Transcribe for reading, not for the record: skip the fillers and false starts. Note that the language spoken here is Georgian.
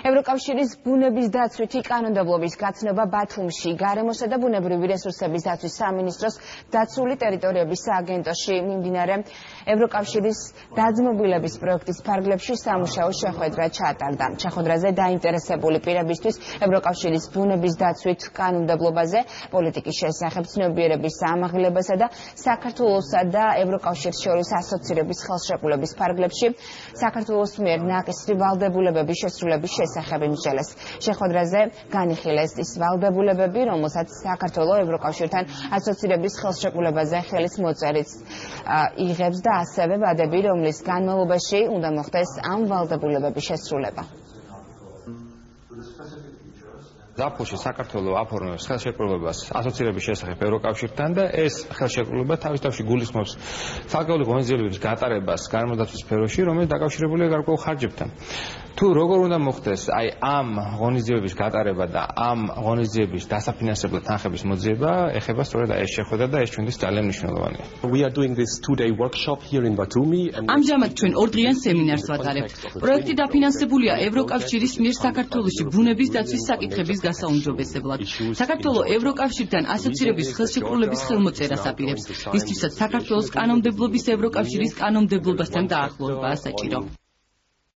ევროკავშირის ბუნების დაცვითი კანონმდებლობის გაცნობა ბათუმში გარემოსა და ბუნებრივი რესურსების დაცვის სამინისტროს დაცული ტერიტორიების სააგენტოში მიმდინარე ევროკავშირის დაძმობილების პროექტის ფარგლებში სამუშაო შეხვედრა ჩატარდა. შეხვედრაზე დაინტერესებული პირებისთვის ევროკავშირის ბუნების დაცვით კანონმდებლობაზე, პოლიტიკის შესახებ ცნობიერების ამაღლებასა და საქართველოსა და ევროკავშირს შორის ასოცირების ხელშეკრულების ფარგლებში საქართველოს მიერ ნაკისრი ვალდებულებების შესრულების შესახებ იმსჯელეს. შეხვედრაზე განიხილეს ის ვალდებულებები, რომელსაც საქართველოს ევროკავშირთან ასოცირების ხელშეკრულებაზე ხელის მოწერით იღებს და ასევე ვადები, რომლის განმავლობაში უნდა მოხდეს ამ ვალდებულებების შესრულება. ზაფხულში საქართველოს აფორმებს ხელშეკრულებას ასოცირების შესახებ ევროკავშირთან და ეს ხელშეკრულება თავის თავში გულისხმობს ცალკეული ღონისძიებების გატარებას გარემოდაცვის სფეროში, რომელიც დაკავშირებულია გარკვეულ ხარჯებთან. თუ როგორ უნდა მოხდეს აი ამ ღონისძიებების გატარება და ამ ღონისძიების დასაფინანსებლად თანხების მოძიება, ეხება სწორედ ეს შეხვედრა და ეს ჩვენთვის ძალიან მნიშვნელოვანია. ამჟამად ჩვენ ორდღიან სემინარს ვატარებთ. პროექტი დაფინანსებულია ევროკავშირის მიერ საქართველოში ბუნების დაცვის საკითხების გასაუმჯობესებლად. საქართველოს ევროკავშირთან ასოცირების ხელშეკრულების ხელმოწერას აპირებს, ისთვისაც საქართველოს კანონმდებლობის ევროკავშირის კანონმდებლობასთან დაახლოებაა საჭირო.